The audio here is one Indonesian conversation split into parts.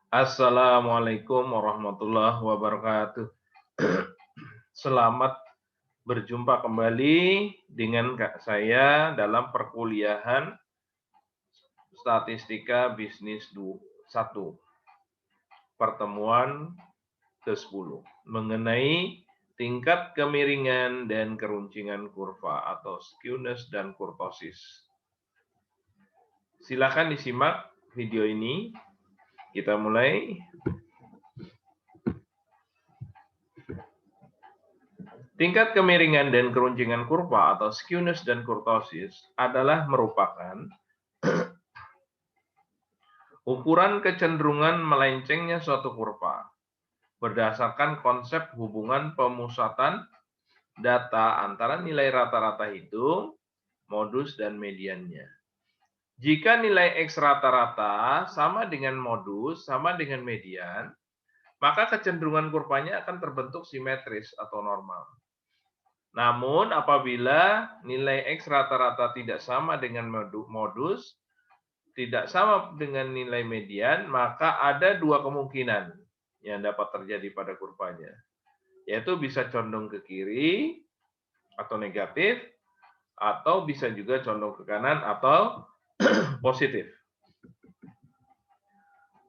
Assalamualaikum warahmatullahi wabarakatuh. Selamat berjumpa kembali dengan saya dalam perkuliahan Statistika Bisnis 1, pertemuan ke-10 mengenai tingkat kemiringan dan keruncingan kurva atau skewness dan kurtosis. Silakan disimak video ini. Kita mulai. Tingkat kemiringan dan keruncingan kurva atau skewness dan kurtosis adalah merupakan ukuran kecenderungan melencengnya suatu kurva berdasarkan konsep hubungan pemusatan data antara nilai rata-rata hitung, modus, dan mediannya. Jika nilai X rata-rata sama dengan modus, sama dengan median, maka kecenderungan kurvanya akan terbentuk simetris atau normal. Namun apabila nilai X rata-rata tidak sama dengan modus, tidak sama dengan nilai median, maka ada dua kemungkinan yang dapat terjadi pada kurvanya, yaitu bisa condong ke kiri atau negatif, atau bisa juga condong ke kanan atau positif.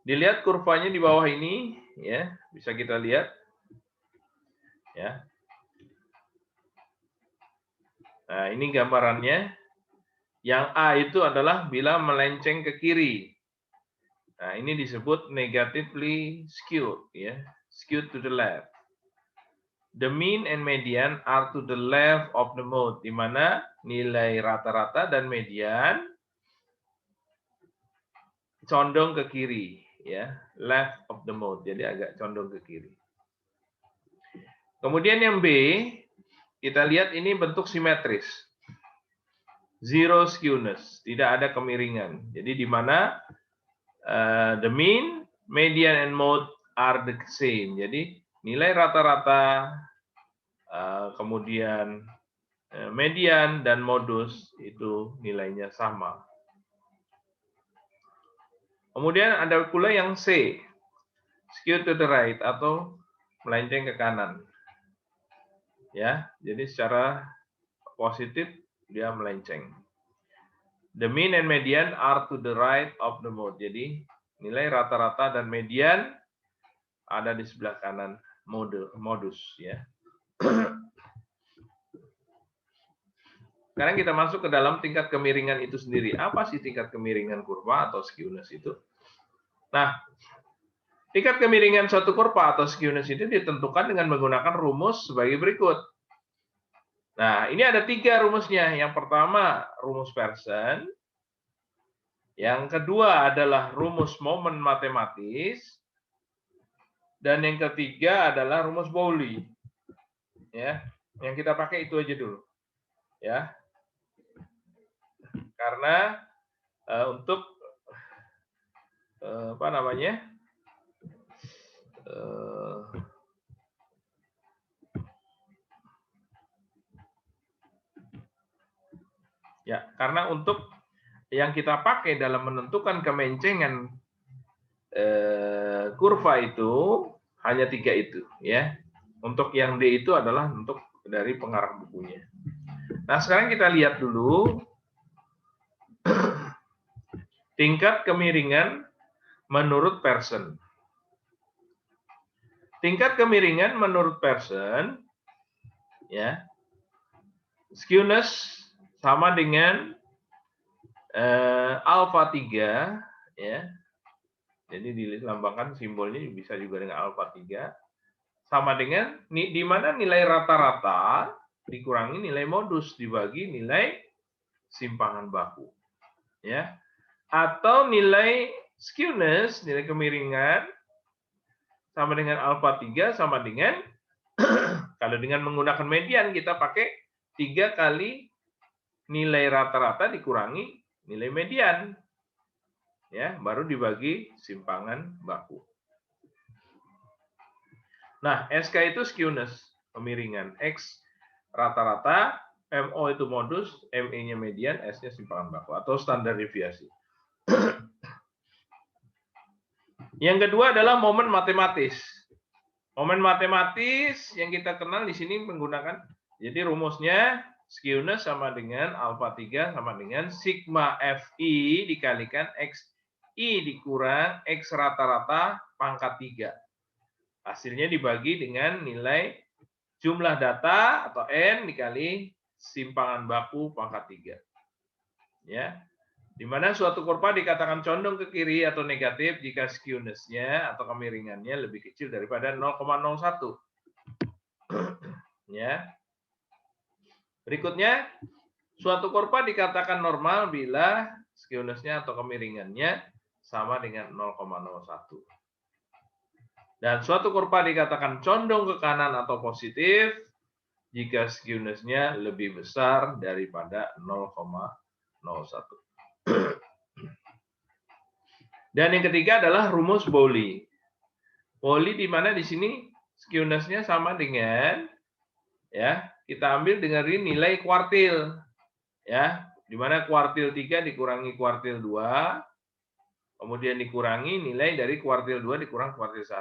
Dilihat kurvanya di bawah ini, ya, bisa kita lihat, ya. Nah, ini gambarannya. Yang A itu adalah bila melenceng ke kiri. Nah, ini disebut negatively skewed, ya, skewed to the left. The mean and median are to the left of the mode, di mana nilai rata-rata dan median condong ke kiri, ya, left of the mode, jadi agak condong ke kiri. Kemudian yang B, kita lihat ini bentuk simetris. Zero skewness, tidak ada kemiringan. Jadi di mana the mean, median, and mode are the same. Jadi nilai rata-rata, kemudian median dan modus itu nilainya sama. Kemudian ada pula yang C, skew to the right atau melenceng ke kanan. Ya, jadi secara positif dia melenceng. The mean and median are to the right of the mode. Jadi nilai rata-rata dan median ada di sebelah kanan modus, ya. Sekarang kita masuk ke dalam tingkat kemiringan itu sendiri. Apa sih tingkat kemiringan kurva atau skewness itu? Nah, tingkat kemiringan suatu kurva atau skewness itu ditentukan dengan menggunakan rumus sebagai berikut. Nah, ini ada 3 rumusnya. Yang pertama, rumus Pearson. Yang kedua adalah rumus momen matematis. Dan yang ketiga adalah rumus Pauli. Ya, yang kita pakai itu aja dulu. Ya. Karena untuk apa namanya? Ya, karena untuk yang kita pakai dalam menentukan kemencengan kurva itu hanya 3 itu, ya. Untuk yang D itu adalah untuk dari pengarah bukunya. Nah, sekarang kita lihat dulu tingkat kemiringan menurut Pearson. Tingkat kemiringan menurut Pearson, ya, skewness sama dengan alfa 3, ya. Jadi dilambangkan simbolnya bisa juga dengan alfa 3 sama dengan di mana nilai rata-rata dikurangi nilai modus dibagi nilai simpangan baku, ya. Atau nilai skewness, nilai kemiringan sama dengan alfa 3 sama dengan kalau dengan menggunakan median kita pakai 3 kali nilai rata-rata dikurangi nilai median, ya, baru dibagi simpangan baku. Nah, SK itu skewness, kemiringan. X rata-rata, MO itu modus, ME-nya median, S-nya simpangan baku atau standar deviasi. Yang kedua adalah momen matematis. Momen matematis yang kita kenal di sini menggunakan, jadi rumusnya skewness sama dengan alfa 3 sama dengan sigma FI dikalikan XI dikurang X rata-rata pangkat 3. Hasilnya dibagi dengan nilai jumlah data atau N dikali simpangan baku pangkat 3. Ya. Di mana suatu kurva dikatakan condong ke kiri atau negatif jika skewness-nya atau kemiringannya lebih kecil daripada 0,01. Ya. Berikutnya, suatu kurva dikatakan normal bila skewness-nya atau kemiringannya sama dengan 0,01. Dan suatu kurva dikatakan condong ke kanan atau positif jika skewness-nya lebih besar daripada 0,01. Dan yang ketiga adalah rumus Pauli. Pauli di mana di sini skewness-nya sama dengan, ya, kita ambil dari nilai kuartil, ya, di mana kuartil 3 dikurangi kuartil 2, kemudian dikurangi nilai dari kuartil 2 dikurang kuartil 1.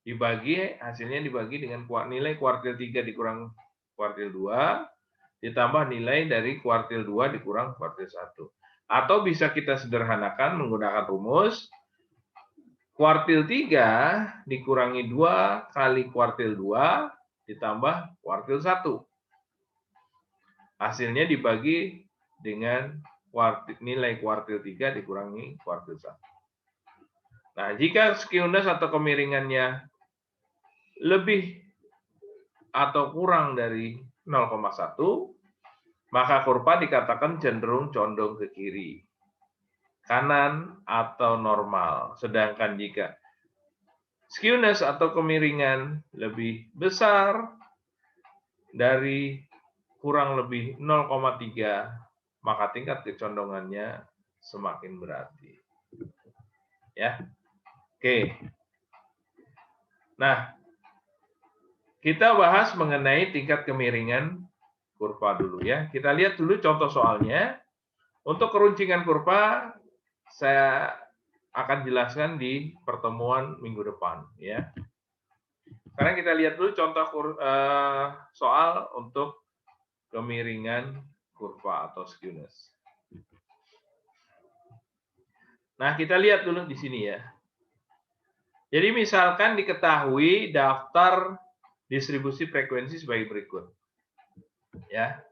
Dibagi, hasilnya dibagi dengan nilai kuartil 3 dikurang kuartil 2, ditambah nilai dari kuartil 2 dikurang kuartil 1. Atau bisa kita sederhanakan menggunakan rumus kuartil 3 dikurangi 2 kali kuartil 2 ditambah kuartil 1. Hasilnya dibagi dengan nilai kuartil 3 dikurangi kuartil 1. Nah, jika skewness atau kemiringannya lebih atau kurang dari 0,1, maka kurva dikatakan cenderung condong ke kiri, kanan, atau normal. Sedangkan jika skewness atau kemiringan lebih besar dari kurang lebih 0,3, maka tingkat kecondongannya semakin berarti. Ya. Oke. Nah, kita bahas mengenai tingkat kemiringan kurva dulu ya. Kita lihat dulu contoh soalnya. Untuk keruncingan kurva saya akan jelaskan di pertemuan minggu depan ya. Sekarang kita lihat dulu contoh soal untuk kemiringan kurva atau skewness. Nah, kita lihat dulu di sini ya. Jadi misalkan diketahui daftar distribusi frekuensi sebagai berikut. Ya.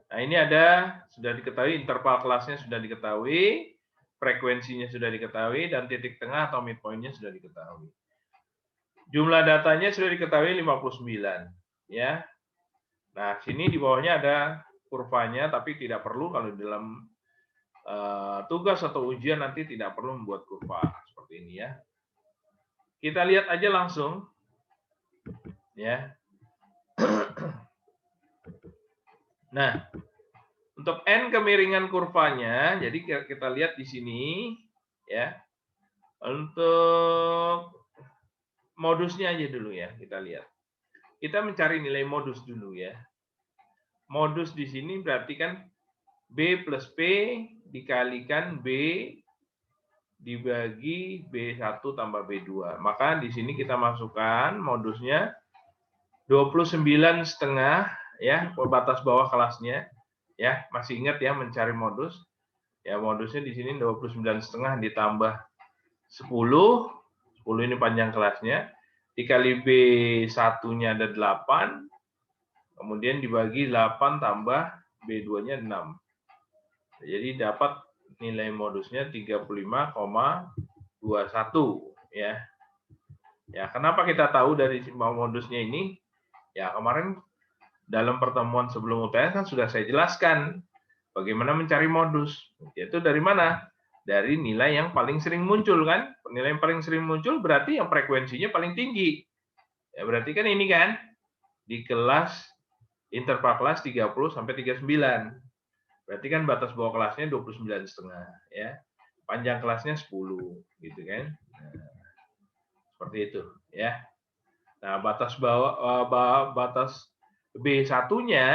Nah, ini sudah diketahui interval kelasnya sudah diketahui, frekuensinya sudah diketahui, dan titik tengah atau midpoint-nya sudah diketahui. Jumlah datanya sudah diketahui 59. Ya. Nah, sini di bawahnya ada kurvanya, tapi tidak perlu kalau di dalam tugas atau ujian nanti tidak perlu membuat kurva seperti ini ya. Kita lihat aja langsung. Ya. Nah, untuk N kemiringan kurvanya, jadi kita lihat di sini ya. Untuk modusnya aja dulu ya, kita lihat. Kita mencari nilai modus dulu ya. Modus di sini berarti kan B plus P dikalikan B dibagi B1 tambah B2. Maka di sini kita masukkan modusnya 29,5 ya, batas bawah kelasnya. Ya, masih ingat ya mencari modus? Ya, modusnya di sini 29,5 ditambah 10. 10 ini panjang kelasnya. Dikali B1-nya ada 8. Kemudian dibagi 8 tambah B2-nya 6. Jadi dapat nilai modusnya 35,21 ya. Ya, kenapa kita tahu dari modusnya ini? Ya, kemarin dalam pertemuan sebelum UTS kan sudah saya jelaskan bagaimana mencari modus. Yaitu dari mana? Dari nilai yang paling sering muncul kan? Nilai yang paling sering muncul berarti yang frekuensinya paling tinggi. Ya, berarti kan ini kan di kelas interval kelas 30 sampai 39. Berarti kan batas bawah kelasnya 29,5 ya. Panjang kelasnya 10 gitu kan. Nah, seperti itu ya. Nah, batas B1-nya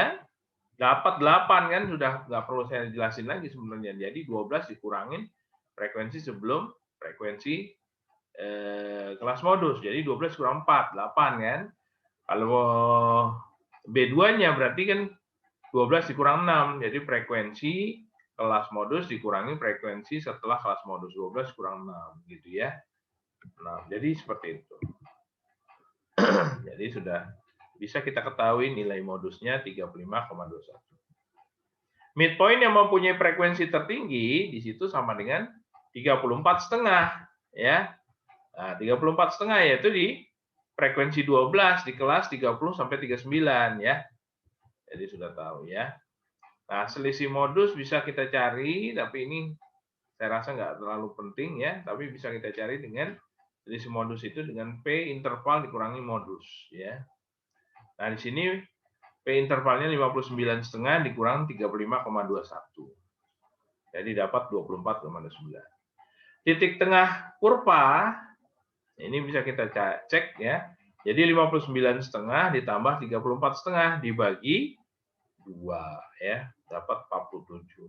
dapat 8 kan, sudah nggak perlu saya jelasin lagi sebenarnya. Jadi 12 dikurangin frekuensi sebelum frekuensi kelas modus. Jadi 12 kurang 4, 8 kan. Kalau B2-nya berarti kan 12 dikurang 6. Jadi frekuensi kelas modus dikurangi frekuensi setelah kelas modus. 12 kurang 6 gitu ya. Nah, jadi seperti itu. Jadi sudah bisa kita ketahui nilai modusnya 35,21. Midpoint yang mempunyai frekuensi tertinggi di situ sama dengan 34,5 ya. Nah, 34,5 yaitu di frekuensi 12 di kelas 30 sampai 39 ya. Jadi sudah tahu ya. Nah, selisih modus bisa kita cari, tapi ini saya rasa nggak terlalu penting ya, tapi bisa kita cari dengan selisih modus itu dengan P interval dikurangi modus ya. Nah, di sini P intervalnya 59,5 dikurang 35,21. Jadi dapat 24,9. Titik tengah kurva ini bisa kita cek ya. Jadi 59,5 ditambah 34,5 dibagi 2 ya, dapat 47.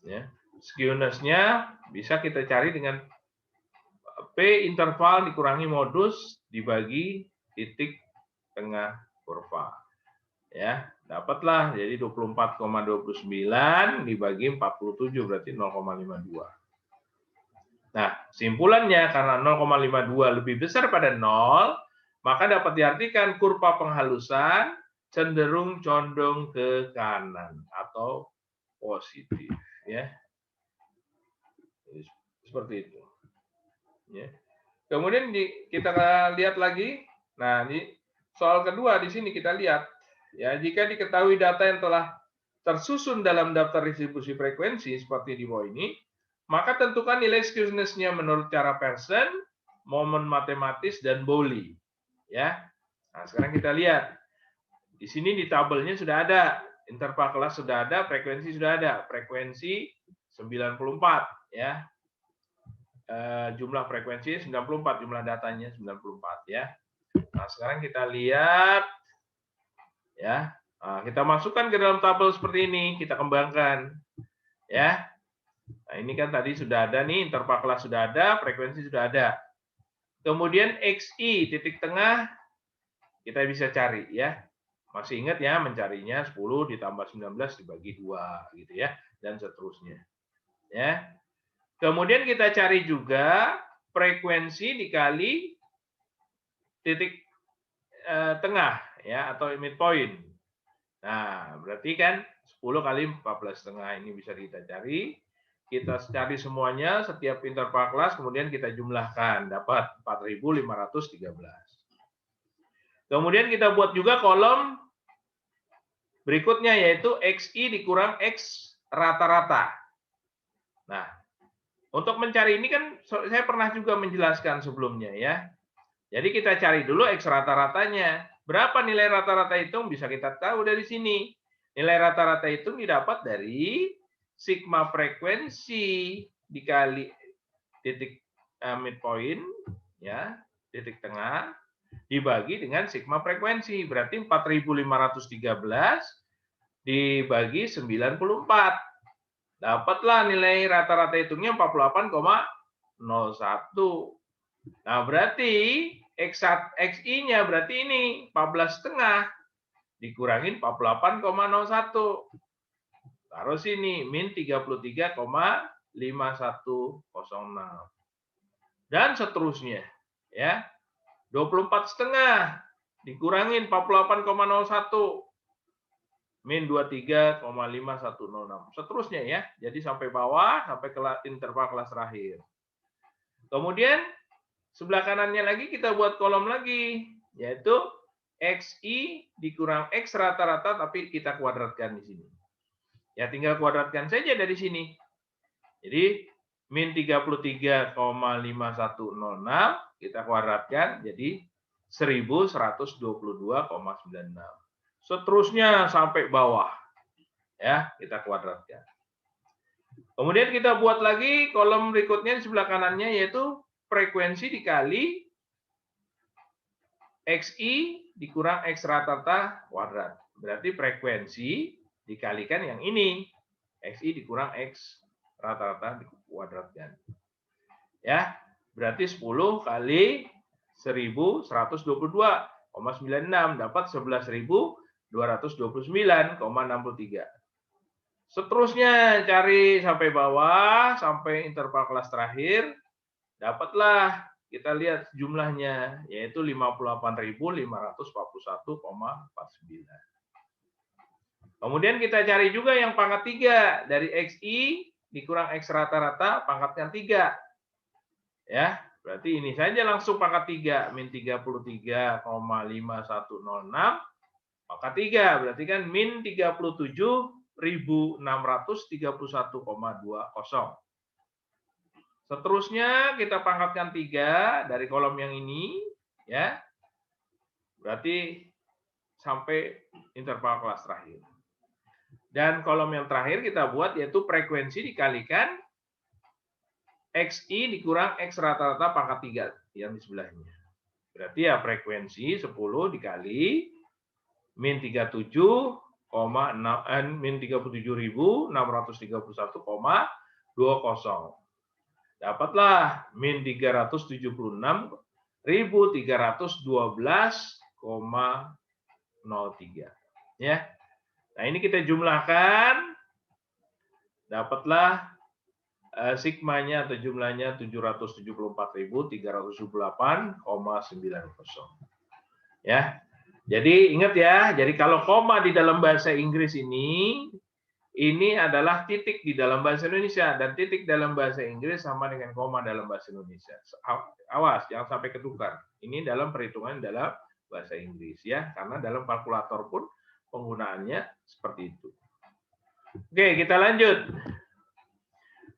Ya. Skewness-nya bisa kita cari dengan P interval dikurangi modus dibagi titik tengah kurva. Ya, dapatlah jadi 24,29 dibagi 47 berarti 0,52. Nah, simpulannya karena 0,52 lebih besar pada 0, maka dapat diartikan kurva penghalusan cenderung condong ke kanan atau positif ya. Seperti itu. Ya. Kemudian kita lihat lagi. Nah, ini soal kedua di sini kita lihat ya, jika diketahui data yang telah tersusun dalam daftar distribusi frekuensi seperti di bawah ini, maka tentukan nilai skewness-nya menurut cara Pearson, momen matematis, dan Bowley. Ya. Nah, sekarang kita lihat. Di sini di tabelnya sudah ada, interval kelas sudah ada, frekuensi sudah ada. Frekuensi 94 ya. Jumlah frekuensi 94, jumlah datanya 94 ya. Nah, sekarang kita lihat ya. Nah, kita masukkan ke dalam tabel seperti ini, kita kembangkan ya. Nah, ini kan tadi sudah ada nih, interval kelas sudah ada, frekuensi sudah ada. Kemudian XI titik tengah kita bisa cari ya. Masih ingat ya, mencarinya 10 ditambah 19 dibagi 2 gitu ya, dan seterusnya. Ya. Kemudian kita cari juga frekuensi dikali titik tengah ya, atau midpoint. Nah, berarti kan 10 kali 14,5 ini bisa kita cari. Kita cari semuanya setiap interval kelas, kemudian kita jumlahkan, dapat 4.513. Kemudian kita buat juga kolom berikutnya, yaitu XI dikurang X rata-rata. Nah, untuk mencari ini kan saya pernah juga menjelaskan sebelumnya ya. Jadi kita cari dulu X rata-ratanya. Berapa nilai rata-rata hitung bisa kita tahu dari sini. Nilai rata-rata hitung didapat dari sigma frekuensi dikali titik midpoint ya, titik tengah dibagi dengan sigma frekuensi. Berarti 4.513 dibagi 94. Dapatlah nilai rata-rata hitungnya 48,01. Nah, berarti XI-nya berarti ini 14,5 dikurangin 48,01. Taruh sini min 33,5106. Dan seterusnya ya. 24,5 dikurangin 48,01 min 23,5106. Seterusnya ya. Jadi sampai bawah, sampai ke interval kelas terakhir. Kemudian sebelah kanannya lagi kita buat kolom lagi, yaitu XI dikurang X rata-rata, tapi kita kuadratkan di sini. Ya tinggal kuadratkan saja dari sini. Jadi min 33,5106 kita kuadratkan jadi 1122,96. Seterusnya sampai bawah. Ya, kita kuadratkan. Kemudian kita buat lagi kolom berikutnya di sebelah kanannya, yaitu frekuensi dikali XI dikurang X rata-rata kuadrat. Berarti frekuensi dikalikan yang ini. XI dikurang X rata-rata dikuadratkan. Ya. Berarti 10 kali 1122,96 dapat 11.229,63. Seterusnya cari sampai bawah, sampai interval kelas terakhir, dapatlah kita lihat jumlahnya, yaitu 58.541,49. Kemudian kita cari juga yang pangkat 3, dari XI dikurang X rata-rata, pangkatnya 3. Ya, berarti ini saja langsung pangkat 3, min 33,5106, pangkat 3, berarti kan min 37.631,20. Seterusnya kita pangkatkan 3 dari kolom yang ini, ya. Berarti sampai interval kelas terakhir. Dan kolom yang terakhir kita buat yaitu frekuensi dikalikan XI dikurang X rata-rata pangkat 3 yang di sebelahnya. Berarti ya frekuensi 10 dikali min 37.631,20. Dapatlah min 376.312,03. Ya. Nah, ini kita jumlahkan, dapatlah sigmanya atau jumlahnya 774.378,90. Ya. Jadi ingat ya, jadi kalau koma di dalam bahasa Inggris ini adalah titik di dalam bahasa Indonesia, dan titik dalam bahasa Inggris sama dengan koma dalam bahasa Indonesia. Awas, jangan sampai ketukar. Ini dalam perhitungan dalam bahasa Inggris ya, karena dalam kalkulator pun penggunaannya seperti itu. Oke, kita lanjut.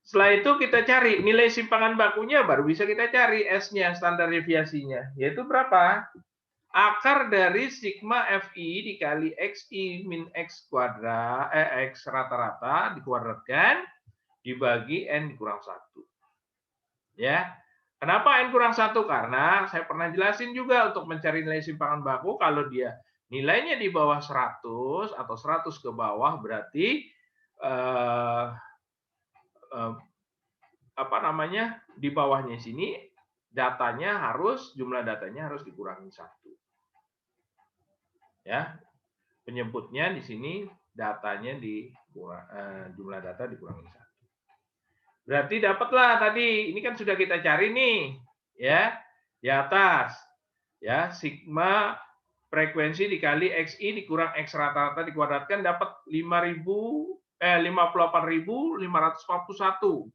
Setelah itu kita cari nilai simpangan bakunya, baru bisa kita cari S-nya, standar deviasinya. Yaitu berapa? Akar dari sigma FI dikali XI min X kuadrat, X rata-rata dikuadratkan, dibagi N dikurang 1. Ya. Kenapa N kurang 1? Karena saya pernah jelasin juga untuk mencari nilai simpangan baku, kalau dia nilainya di bawah 100 atau 100 ke bawah, berarti di bawahnya sini datanya jumlah datanya harus dikurangi 1. Ya. Penyebutnya di sini datanya jumlah data dikurangi 1. Berarti dapatlah tadi, ini kan sudah kita cari nih, ya, di atas. Ya, sigma frekuensi dikali XI dikurang X rata-rata dikuadratkan dapat 58.541.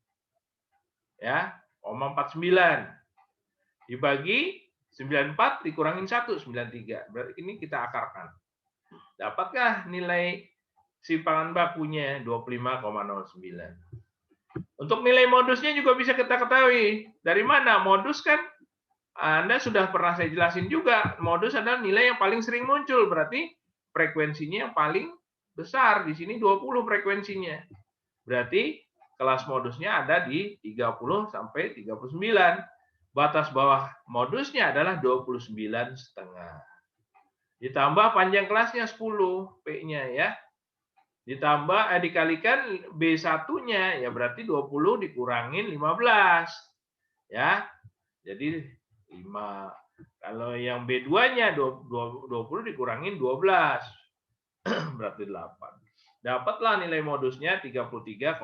Ya, 49. Dibagi 94 dikurangin 1, 93. Berarti ini kita akarkan. Dapatkah nilai simpangan bakunya 25,09? Untuk nilai modusnya juga bisa kita ketahui. Dari mana? Modus kan Anda sudah pernah saya jelasin juga. Modus adalah nilai yang paling sering muncul. Berarti frekuensinya yang paling besar. Di sini 20 frekuensinya. Berarti kelas modusnya ada di 30 sampai 39. Batas bawah modusnya adalah 29,5. Ditambah panjang kelasnya 10, P-nya ya. Ditambah dikalikan B1-nya, ya berarti 20 dikurangin 15. Ya. Jadi 5. Kalau yang B2-nya 20 dikurangin 12. Berarti 8. Dapatlah nilai modusnya 33,35.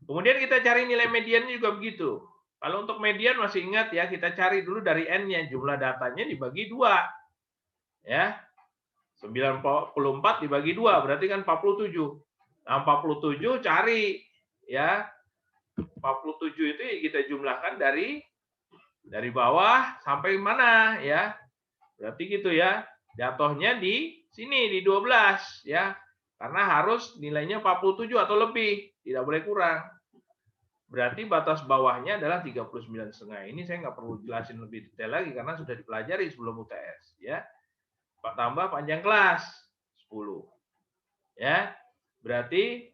Kemudian kita cari nilai mediannya juga begitu. Kalau untuk median masih ingat ya, kita cari dulu dari N-nya, jumlah datanya dibagi 2. Ya. 94 dibagi 2 berarti kan 47. Nah, 47 cari ya. 47 itu kita jumlahkan dari bawah sampai mana ya. Berarti gitu ya. Jatuhnya di sini di 12 ya. Karena harus nilainya 47 atau lebih, tidak boleh kurang. Berarti batas bawahnya adalah 39,5. Ini saya nggak perlu jelasin lebih detail lagi karena sudah dipelajari sebelum UTS ya. Tambah panjang kelas 10. Ya. Berarti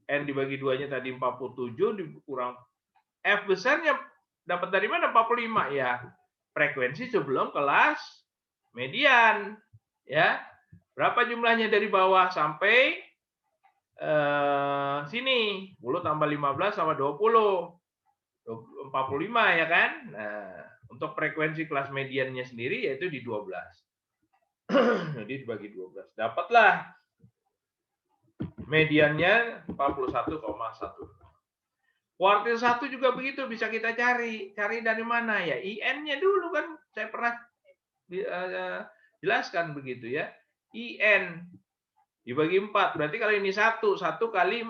N dibagi 2-nya tadi 47 dikurang F besarnya dapat dari mana 45 ya. Frekuensi sebelum kelas median ya. Berapa jumlahnya dari bawah sampai sini 10 tambah 15 sama 20. 45 ya kan? Nah, untuk frekuensi kelas mediannya sendiri yaitu di 12. Jadi dibagi 12. Dapatlah mediannya 41,1. Kuartil 1 juga begitu bisa kita cari. Cari dari mana ya? IN-nya dulu kan saya pernah jelaskan begitu ya. IN dibagi 4. Berarti kalau ini 1 kali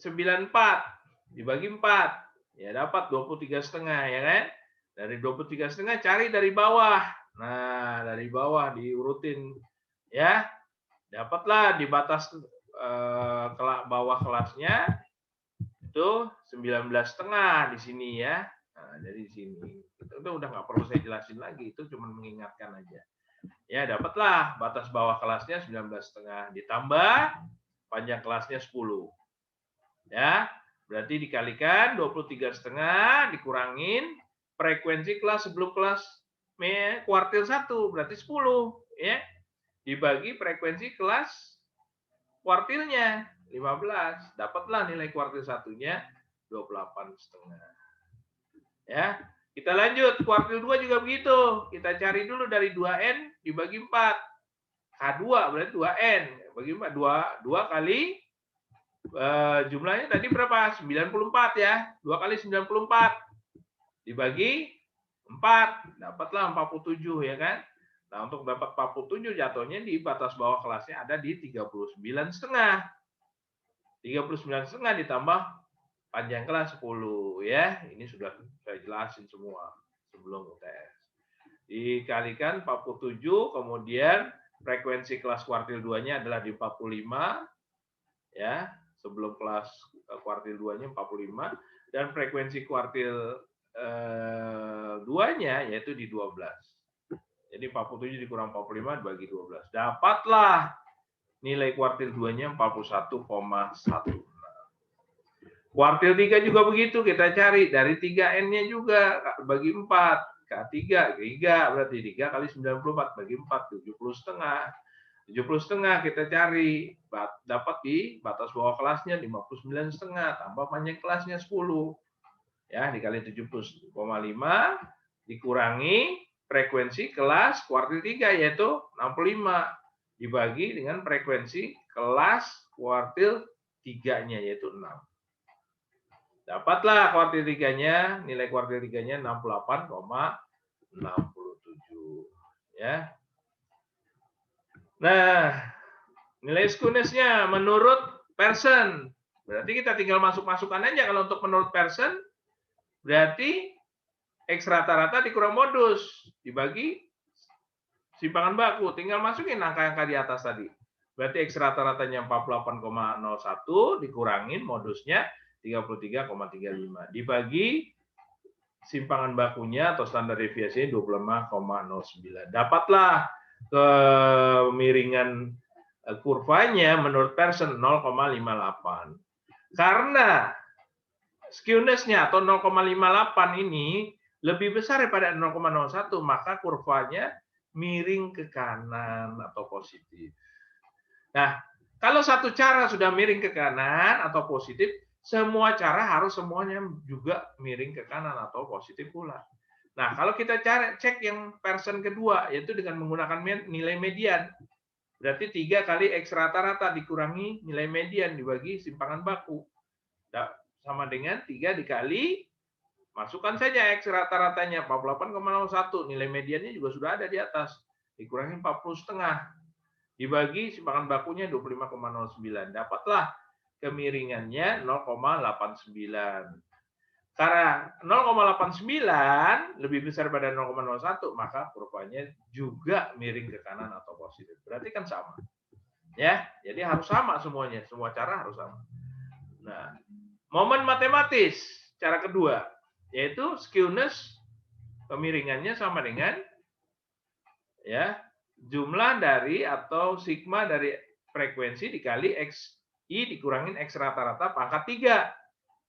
94 dibagi 4. Ya dapat 23,5 ya kan? Dari 23,5 cari dari bawah. Nah, dari bawah diurutin ya. Dapatlah di batas bawah kelasnya itu 19,5 di sini ya. Nah, dari sini. Itu udah nggak perlu saya jelasin lagi, itu cuma mengingatkan aja. Ya, dapatlah batas bawah kelasnya 19,5 ditambah panjang kelasnya 10. Ya, berarti dikalikan 23,5 dikurangin frekuensi kelas sebelum kelas kuartil 1 berarti 10 ya. Dibagi frekuensi kelas kuartilnya 15, dapatlah nilai kuartil satunya 28,5. Ya. Kita lanjut, kuartil 2 juga begitu. Kita cari dulu dari 2N dibagi 4. K2 berarti 2N. Bagi 4, 2 kali jumlahnya tadi berapa? 94 ya. 2 kali 94 dibagi 4, dapatlah 47 ya kan. Nah, untuk dapat 47 jatuhnya di batas bawah kelasnya ada di 39,5. 39,5 ditambah panjang kelas 10 ya. Ini sudah saya jelasin semua sebelum UTS. Dikalikan 47, kemudian frekuensi kelas kuartil 2-nya adalah di 45 ya. Sebelum kelas kuartil 2-nya 45 dan frekuensi kuartil 2-nya yaitu di 12. Jadi 47 dikurang 45 dibagi 12. Dapatlah nilai kuartil 2-nya 41,1. Kuartil 3 juga begitu, kita cari dari 3N-nya juga bagi 4. K3 berarti 3 kali 94 bagi 4 70,5. 70,5 kita cari, dapat di batas bawah kelasnya 59,5 tambah panjang kelasnya 10. Ya, dikali 70,5 dikurangi frekuensi kelas kuartil 3 yaitu 65 dibagi dengan frekuensi kelas kuartil 3-nya yaitu 6. Dapatlah kuartil 3-nya, nilai kuartil 3-nya 68,67 ya. Nah, nilai skewness-nya menurut Pearson. Berarti kita tinggal masuk-masukkan aja. Kalau untuk menurut Pearson, berarti X rata-rata dikurang modus, dibagi simpangan baku. Tinggal masukin angka-angka di atas tadi. Berarti X rata-ratanya 48,01, dikurangin modusnya 33,35. Dibagi simpangan bakunya atau standar deviasinya 25,09. Dapatlah kemiringan kurvanya menurut Pearson 0,58. Karena skewness-nya atau 0,58 ini lebih besar daripada 0,01, maka kurvanya miring ke kanan atau positif. Nah, kalau satu cara sudah miring ke kanan atau positif, semua cara harus semuanya juga miring ke kanan atau positif pula. Nah, kalau kita cek yang Pearson kedua, yaitu dengan menggunakan nilai median. Berarti 3 kali X rata-rata dikurangi nilai median dibagi simpangan baku. Sama dengan 3 dikali, masukkan saja X rata-ratanya 48,01. Nilai mediannya juga sudah ada di atas. Dikurangi 40,5. Dibagi simpangan bakunya 25,09. Dapatlah kemiringannya 0,89. Karena 0,89 lebih besar pada 0,01, maka kurvanya juga miring ke kanan atau positif. Berarti kan sama. Ya, jadi harus sama semuanya. Semua cara harus sama. Nah, momen matematis cara kedua yaitu skewness kemiringannya sama dengan ya jumlah dari atau sigma dari frekuensi dikali XI dikurangin X rata-rata pangkat 3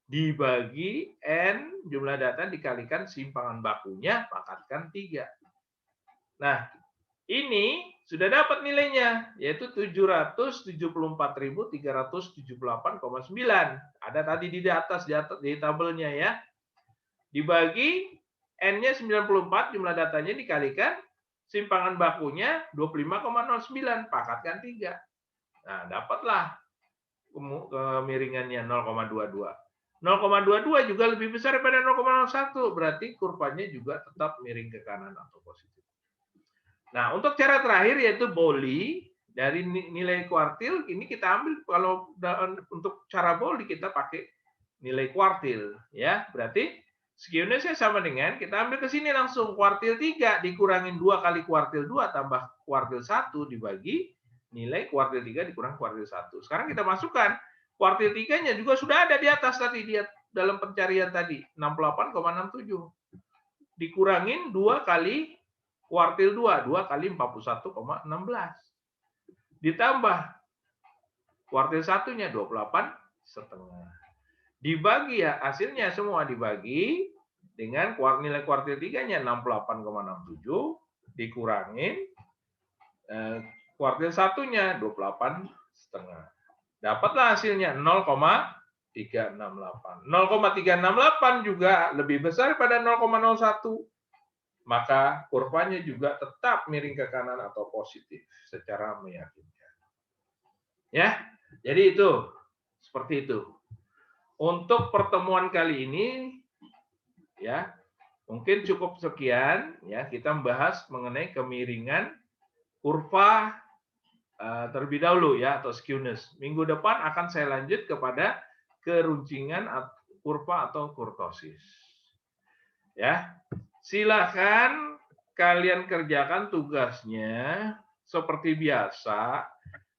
dibagi N jumlah data dikalikan simpangan bakunya pangkatkan 3. Nah, Ini sudah dapat nilainya, yaitu 774.378,9. Ada tadi di atas di tabelnya ya. Dibagi N-nya 94, jumlah datanya dikalikan simpangan bakunya 25,09, pakatkan 3. Nah, dapatlah kemiringannya 0,22. 0,22 juga lebih besar daripada 0,01, berarti kurvanya juga tetap miring ke kanan atau positif. Nah, untuk cara terakhir yaitu Bowley, dari nilai kuartil ini kita ambil, kalau untuk cara Bowley kita pakai nilai kuartil ya. Berarti skewness-nya sama dengan kita ambil ke sini langsung kuartil 3 dikurangin 2 kali kuartil 2 tambah kuartil 1 dibagi nilai kuartil 3 dikurang kuartil 1. Sekarang kita masukkan kuartil 3-nya juga sudah ada di atas tadi dia dalam pencarian tadi 68,67. Dikurangin 2 kali kuartil 2, 2 kali 41,16. Ditambah kuartil 1-nya 28,5. Dibagi ya, hasilnya semua dibagi dengan nilai kuartil 3-nya 68,67 dikurangin kuartil 1-nya 28,5. Dapatlah hasilnya 0,368. 0,368 juga lebih besar pada 0,01. Maka kurvanya juga tetap miring ke kanan atau positif secara meyakinkan. Ya, jadi itu seperti itu. Untuk pertemuan kali ini, ya mungkin cukup sekian. Ya, kita membahas mengenai kemiringan kurva terlebih dahulu ya, atau skewness. Minggu depan akan saya lanjut kepada keruncingan kurva atau kurtosis. Ya. Silakan kalian kerjakan tugasnya seperti biasa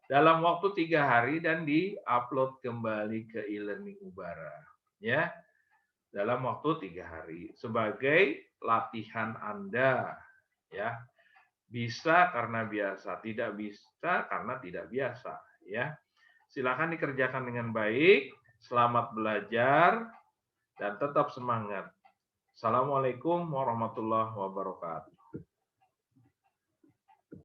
dalam waktu 3 hari dan di-upload kembali ke e-learning Ubara. Ya, dalam waktu 3 hari sebagai latihan Anda. Ya, bisa karena biasa, tidak bisa karena tidak biasa. Ya, silakan dikerjakan dengan baik. Selamat belajar dan tetap semangat. Assalamualaikum warahmatullahi wabarakatuh.